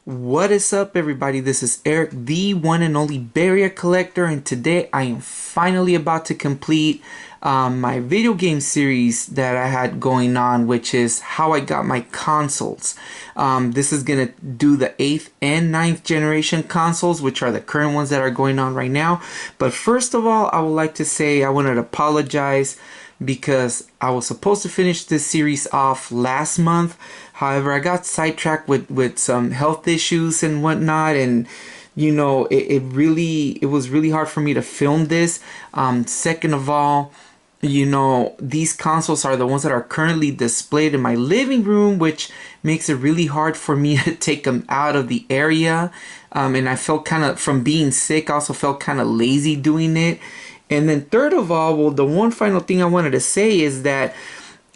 What is up, everybody? This is Eric, the one and only barrier collector, and today I am finally about to complete my video game series that I had going on, which is how I got my consoles. This is gonna do the 8th and 9th generation consoles, which are the current ones that are going on right now. But first of all, I would like to say I wanted to apologize because I was supposed to finish this series off last month. However, I got sidetracked with some health issues and whatnot, and you know, it was really hard for me to film this. Second of all, you know, these consoles are the ones that are currently displayed in my living room, which makes it really hard for me to take them out of the area. And I felt kind of, from being sick, I also felt kind of lazy doing it. And then third of all, well, the one final thing I wanted to say is that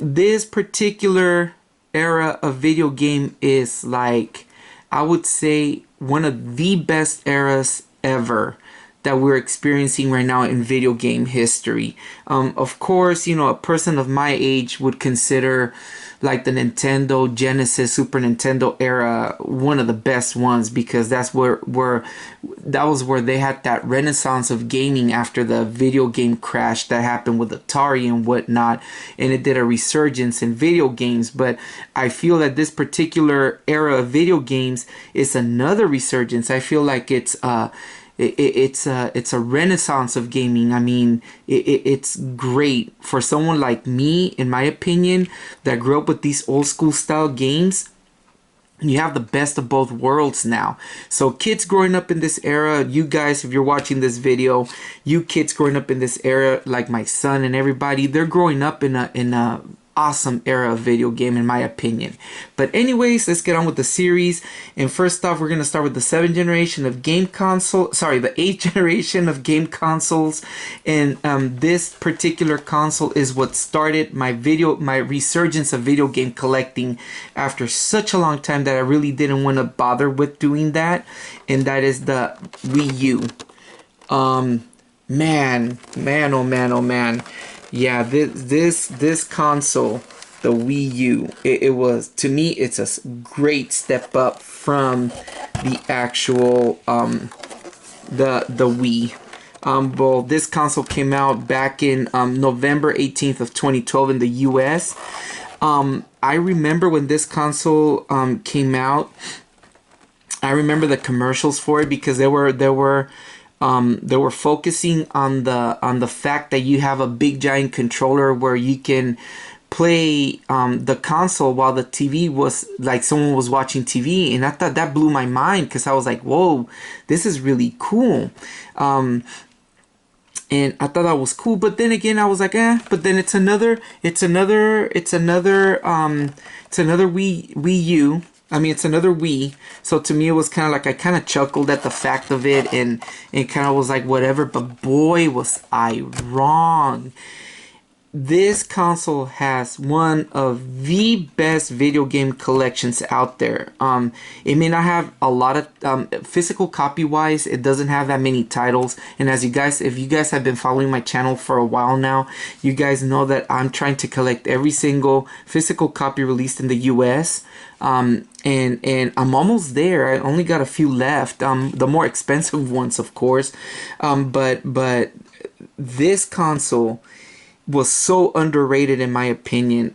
this particular era of video game is, like, I would say, one of the best eras ever that we're experiencing right now in video game history. Of course, you know, a person of my age would consider like the Nintendo, Genesis, Super Nintendo era one of the best ones, because that's where that was where they had that renaissance of gaming after the video game crash that happened with Atari and whatnot, and it did a resurgence in video games. But I feel that this particular era of video games is another resurgence. I feel like it's a renaissance of gaming. I mean, it's great for someone like me, in my opinion, that grew up with these old school style games. You have the best of both worlds now. So kids growing up in this era, you guys, if you're watching this video, you kids growing up in this era, like my son and everybody, they're growing up in a awesome era of video game, in my opinion. But anyways, let's get on with the series. And first off, we're going to start with the 7th generation of game console, sorry, the 8th generation of game consoles. And this particular console is what started my resurgence of video game collecting after such a long time that I really didn't want to bother with doing that. And that is the Wii U. Man, oh man, oh man. Yeah, this console, the Wii U, it was, to me, it's a great step up from the actual the Wii. Well, this console came out back in November 18th of 2012 in the US. I remember when this console came out. I remember the commercials for it, because they were focusing on the fact that you have a big giant controller where you can play the console while the TV was, like, someone was watching TV. And I thought that blew my mind, because I was like, whoa, this is really cool. And I thought that was cool, but then again, I was like, but then it's another Wii U. I mean, it's another Wii. So to me, it was kind of like, I kind of chuckled at the fact of it, and kind of was like, whatever. But boy, was I wrong. This console has one of the best video game collections out there. It may not have a lot of physical copy wise. It doesn't have that many titles. And as you guys, if you guys have been following my channel for a while now, you guys know that I'm trying to collect every single physical copy released in the US. And I'm almost there. I only got a few left. The more expensive ones, of course. But this console was so underrated, in my opinion.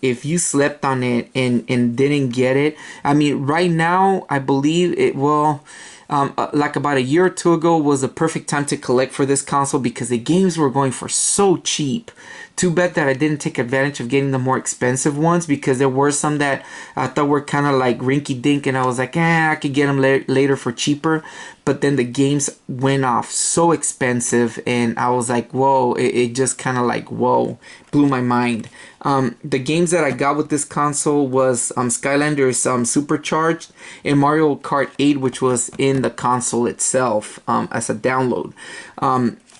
If you slept on it and didn't get it, I mean, right now I believe it will. Like about a year or two ago was a perfect time to collect for this console, because the games were going for so cheap. Too bad that I didn't take advantage of getting the more expensive ones, because there were some that I thought were kind of like rinky-dink, and I was like, I could get them later for cheaper. But then the games went off so expensive, and I was like, whoa, it just kind of like, whoa, blew my mind. The games that I got with this console was Skylanders Supercharged and Mario Kart 8, which was in the console itself as a download.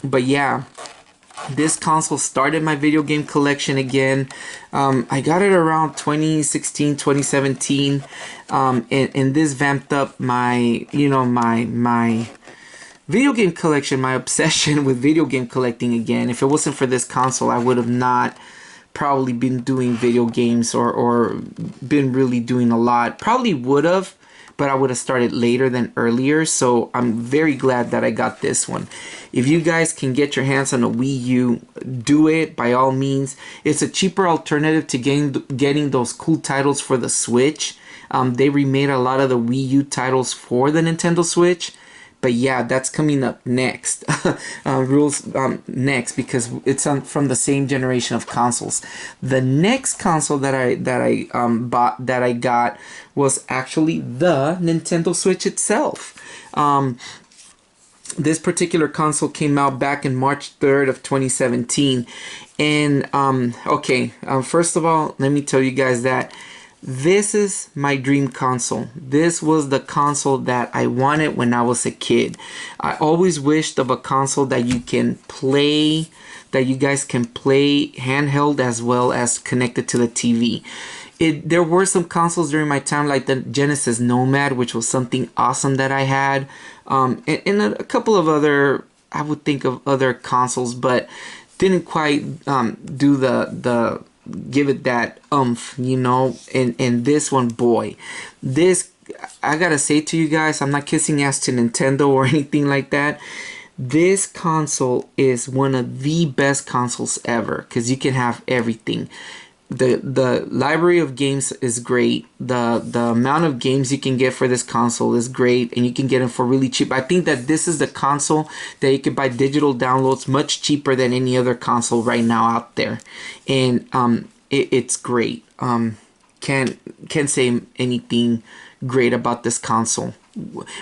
But yeah, this console started my video game collection again. I got it around 2016, 2017, and this vamped up my, you know, my video game collection, my obsession with video game collecting again. If it wasn't for this console, I would have not probably been doing video games or been really doing a lot. Probably would have, but I would have started later than earlier. So I'm very glad that I got this one. If you guys can get your hands on a Wii U, do it by all means. It's a cheaper alternative to getting those cool titles for the Switch. They remade a lot of the Wii U titles for the Nintendo Switch. But yeah, that's coming up next. Next, because it's from the same generation of consoles. The next console that I got was actually the Nintendo Switch itself. This particular console came out back in March 3rd of 2017. And first of all, let me tell you guys that this is my dream console. This was the console that I wanted when I was a kid. I always wished of a console that you can play, that you guys can play handheld as well as connected to the TV. There were some consoles during my time like the Genesis Nomad, which was something awesome that I had. And a couple of other, I would think of other consoles, but didn't quite do the give it that oomph, you know. And this one, boy, this, I gotta say to you guys, I'm not kissing ass to Nintendo or anything like that. This console is one of the best consoles ever because you can have everything. The library of games is great. The amount of games you can get for this console is great, and you can get them for really cheap. I think that this is the console that you can buy digital downloads much cheaper than any other console right now out there, and it's great. Can't say anything great about this console.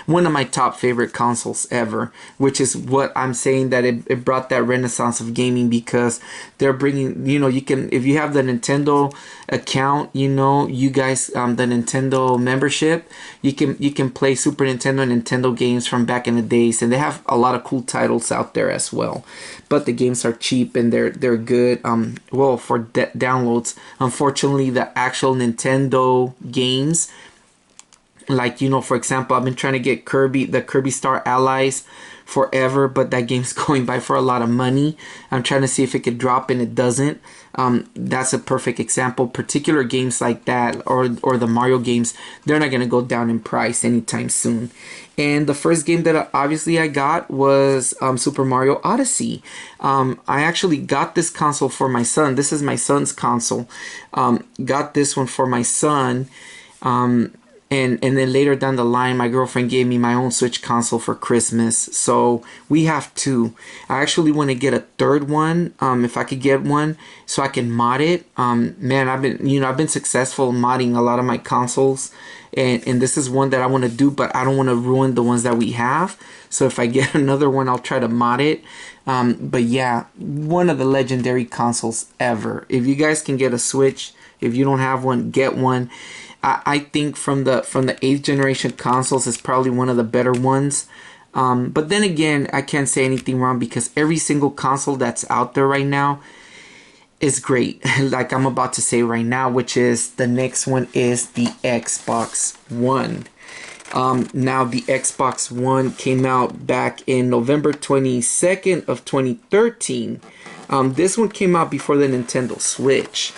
One of my top favorite consoles ever, which is what I'm saying, that it brought that renaissance of gaming, because they're bringing, you know, you can, if you have the Nintendo account, you know, you guys, the Nintendo membership, you can play Super Nintendo and Nintendo games from back in the days, and they have a lot of cool titles out there as well. But the games are cheap and they're good. Well, for downloads. Unfortunately, the actual Nintendo games, like, you know, for example, I've been trying to get the Kirby Star Allies forever, but that game's going by for a lot of money. I'm trying to see if it could drop, and it doesn't. That's a perfect example. Particular games like that, or the Mario games, they're not going to go down in price anytime soon. And the first game that I got was Super Mario Odyssey. I actually got this console for my son. This is my son's console. Got this one for my son. And then later down the line, my girlfriend gave me my own Switch console for Christmas. So we have two. I actually want to get a third one, if I could get one, so I can mod it. Man, I've been successful modding a lot of my consoles, and this is one that I want to do, but I don't want to ruin the ones that we have. So if I get another one, I'll try to mod it. But yeah, one of the legendary consoles ever. If you guys can get a Switch, if you don't have one, get one. I think from the 8th generation consoles is probably one of the better ones. But then again, I can't say anything wrong, because every single console that's out there right now is great. Like I'm about to say right now, which is the next one is the Xbox One. Now the Xbox One came out back in November 22nd of 2013. This one came out before the Nintendo Switch.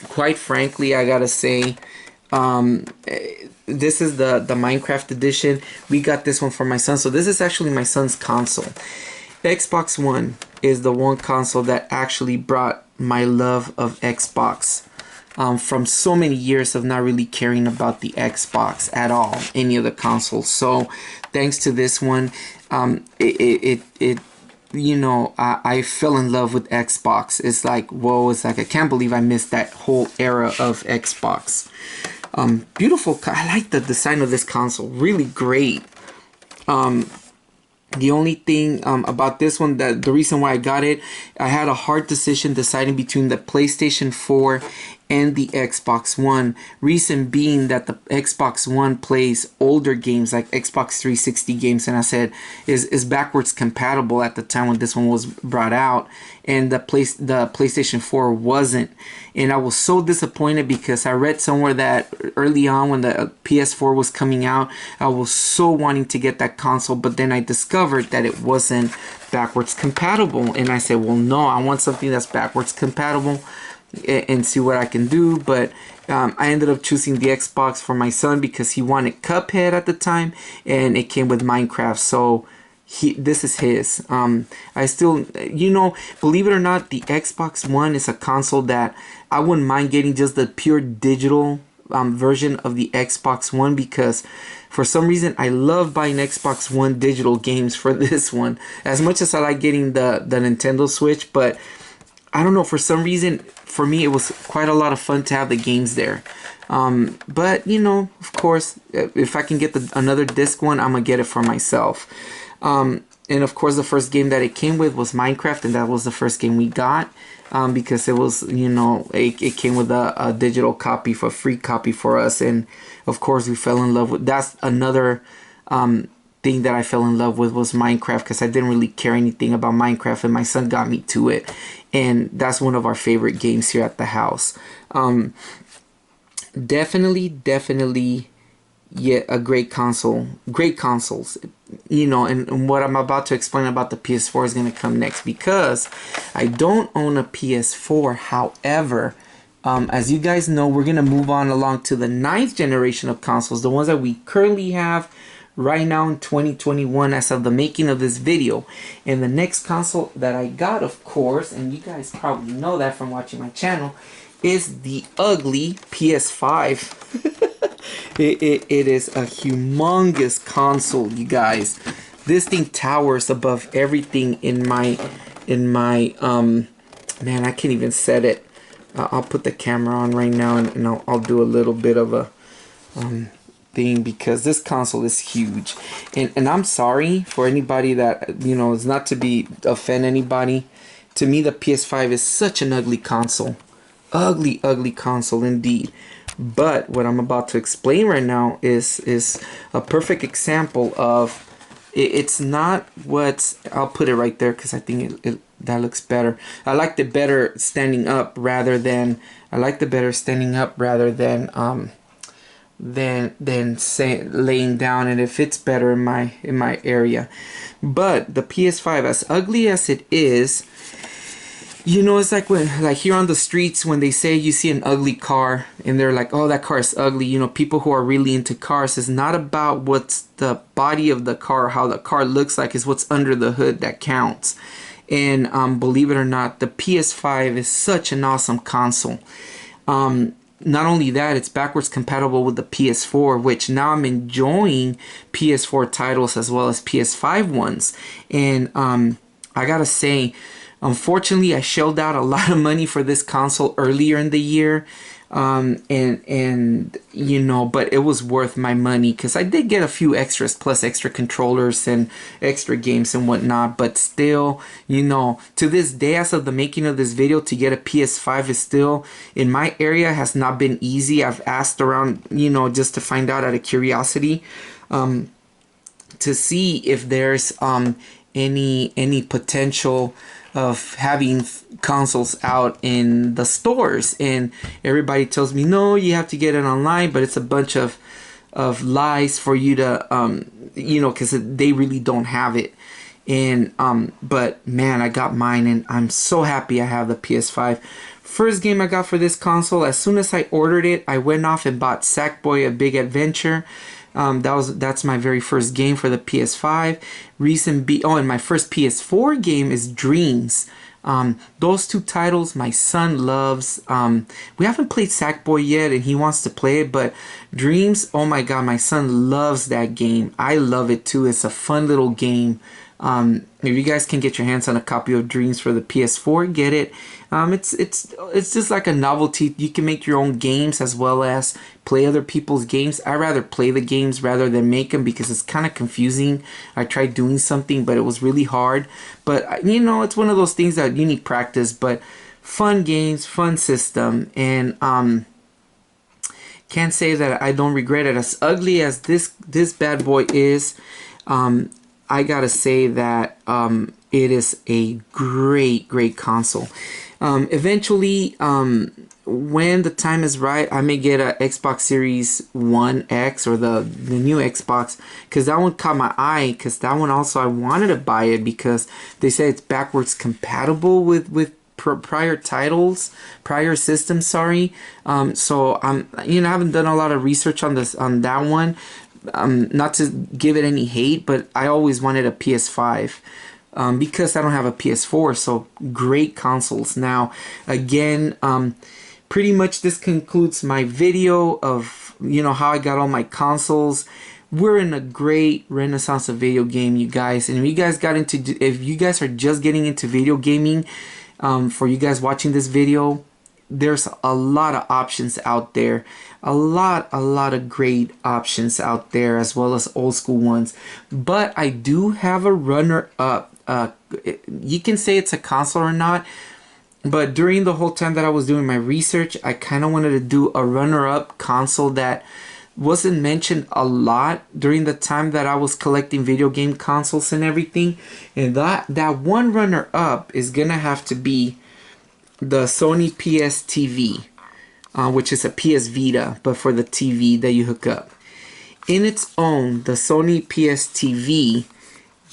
Quite frankly, I gotta say, this is the Minecraft edition. We got this one for my son, so this is actually my son's console. The Xbox One is the one console that actually brought my love of Xbox, from so many years of not really caring about the Xbox at all, any of the consoles. So thanks to this one, you know, I fell in love with Xbox. It's like, whoa, it's like, I can't believe I missed that whole era of Xbox. Beautiful. I like the design of this console. Really great. The only thing about this one, that the reason why I got it, I had a hard decision deciding between the PlayStation 4 and the Xbox One. Reason being that the Xbox One plays older games, like Xbox 360 games, and I said is backwards compatible at the time when this one was brought out, and the PlayStation 4 wasn't. And I was so disappointed, because I read somewhere that early on when the PS4 was coming out, I was so wanting to get that console, but then I discovered that it wasn't backwards compatible, and I said, well, no, I want something that's backwards compatible and see what I can do. But I ended up choosing the Xbox for my son because he wanted Cuphead at the time, and it came with Minecraft. So this is his. I still, believe it or not, the Xbox One is a console that I wouldn't mind getting just the pure digital version of the Xbox One, because for some reason I love buying Xbox One digital games for this one as much as I like getting the Nintendo Switch. But I don't know, for some reason for me it was quite a lot of fun to have the games there. But of course, if I can get another disc one, I'm gonna get it for myself. And of course the first game that it came with was Minecraft, and that was the first game we got. Because it was, it came with a digital copy, for a free copy for us. And of course we fell in love with, that's another thing that I fell in love with, was Minecraft, because I didn't really care anything about Minecraft, and my son got me to it. And that's one of our favorite games here at the house. Definitely, yeah, a great console. Great consoles. And what I'm about to explain about the PS4 is going to come next, because I don't own a PS4. However, as you guys know, we're going to move on along to the 9th generation of consoles, the ones that we currently have right now in 2021 as of the making of this video. And the next console that I got, of course, and you guys probably know that from watching my channel, is the ugly PS5. It is a humongous console, you guys. This thing towers above everything in my man, I can't even set it. I'll put the camera on right now, and I'll do a little bit of a thing, because this console is huge. And I'm sorry for anybody that, is not to offend anybody. To me, the PS5 is such an ugly console. Ugly console indeed. But what I'm about to explain right now is a perfect example of it's not what, I'll put it right there because I think that looks better. I like the better standing up rather than say laying down, and it fits better in my area. But the PS5, as ugly as it is, it's like when, here on the streets, when they say you see an ugly car and they're like, oh, that car is ugly. People who are really into cars, it's not about what's the body of the car, how the car looks like, is what's under the hood that counts. And believe it or not, the PS5 is such an awesome console. Not only that, it's backwards compatible with the PS4, which now I'm enjoying PS4 titles as well as PS5 ones. And I gotta say, unfortunately, I shelled out a lot of money for this console earlier in the year, but it was worth my money, because I did get a few extras, plus extra controllers and extra games and whatnot. But still, to this day, as of the making of this video, to get a PS5 is still, in my area, has not been easy. I've asked around, just to find out out of curiosity, to see if there's any potential of having consoles out in the stores. And everybody tells me, no, you have to get it online, but it's a bunch of lies for you to because they really don't have it. And but man, I got mine, and I'm so happy I have the PS5. First game I got for this console, as soon as I ordered it, I went off and bought Sackboy: A Big Adventure. That's my very first game for the PS5. And my first PS4 game is Dreams. Those two titles my son loves. We haven't played Sackboy yet, and he wants to play it, but Dreams, oh my god, my son loves that game. I love it too. It's a fun little game. If you guys can get your hands on a copy of Dreams for the PS4, get it. It's just like a novelty. You can make your own games as well as play other people's games. I rather play the games rather than make them, because it's kind of confusing. I tried doing something, but it was really hard. But it's one of those things that you need practice. But fun games, fun system, and can't say that I don't regret it. As ugly as this bad boy is, I gotta say that it is a great console. Eventually, when the time is right, I may get a Xbox Series 1X or the new Xbox, because that one caught my eye, because that one also I wanted to buy it because they say it's backwards compatible with prior titles, prior systems, sorry. So I haven't done a lot of research on that one. Not to give it any hate, but I always wanted a PS5. Because I don't have a PS4, so great consoles. Now, again, pretty much this concludes my video of, how I got all my consoles. We're in a great renaissance of video game, you guys. And if you guys are just getting into video gaming, for you guys watching this video, there's a lot of options out there. A lot of great options out there, as well as old school ones. But I do have a runner-up. You can say it's a console or not, but during the whole time that I was doing my research, I kind of wanted to do a runner-up console that wasn't mentioned a lot during the time that I was collecting video game consoles and everything. And that one runner-up is gonna have to be the Sony Ps Tv, which is a PS Vita, but for the TV that you hook up. In its own, the Sony Ps Tv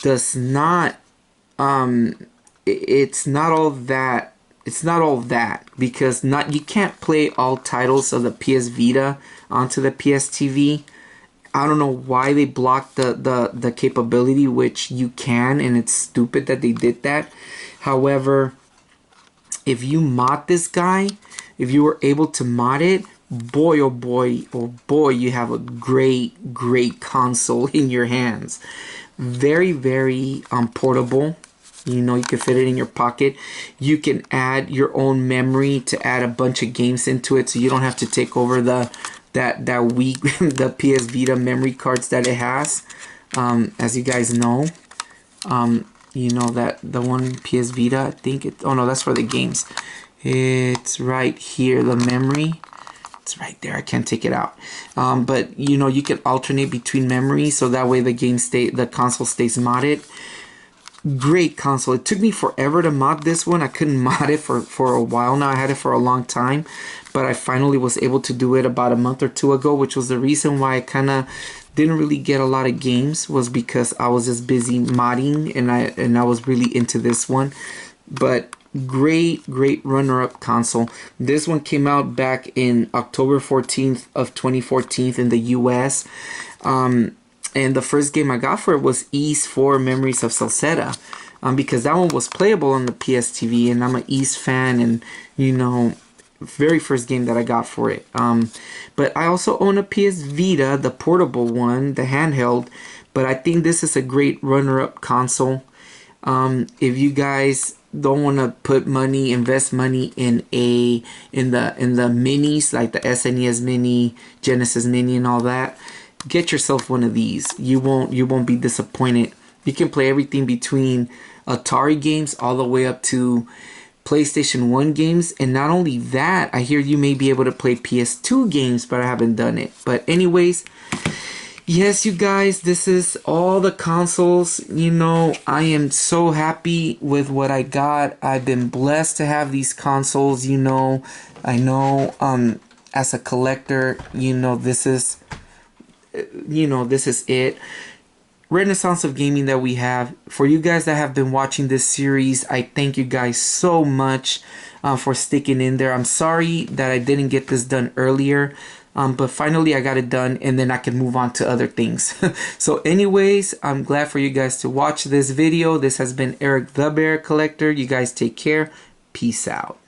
does not, it's not all that because you can't play all titles of the PS Vita onto the PS TV. I don't know why they blocked the capability, which you can, and it's stupid that they did that. However, if you mod this guy, if you were able to mod it, boy oh boy, you have a great console in your hands. Very portable. You can fit it in your pocket. You can add your own memory to add a bunch of games into it, so you don't have to take over the Wii the PS Vita memory cards that it has. As you guys know, that the one PS Vita, I think oh no, that's for the games. It's right here, the memory. It's right there. I can't take it out. But you can alternate between memories, so that way the console stays modded. Great console. It took me forever to mod this one. I couldn't mod it for a while now. I had it for a long time, but I finally was able to do it about a month or two ago, which was the reason why I kind of didn't really get a lot of games, was because I was just busy modding and I was really into this one. But great runner-up console. This one came out back in October 14th of 2014 in the US. And the first game I got for it was Ys 4 Memories of Salsetta, because that one was playable on the PS TV, and I'm an Ys fan, and very first game that I got for it. But I also own a PS Vita, the portable one, the handheld, but I think this is a great runner-up console. If you guys don't want to invest money in the minis, like the SNES Mini, Genesis Mini, and all that, get yourself one of these. You won't be disappointed. You can play everything between Atari games all the way up to PlayStation 1 games, and not only that, I hear you may be able to play PS2 games, but I haven't done it. But anyways, yes, you guys, this is all the consoles. I am so happy with what I got. I've been blessed to have these consoles. I know, as a collector, this is it. Renaissance of gaming that we have. For you guys that have been watching this series, I thank you guys so much for sticking in there. I'm sorry that I didn't get this done earlier, but finally I got it done, and then I can move on to other things. So anyways, I'm glad for you guys to watch this video. This has been Erik the Bear Collector. You guys take care. Peace out.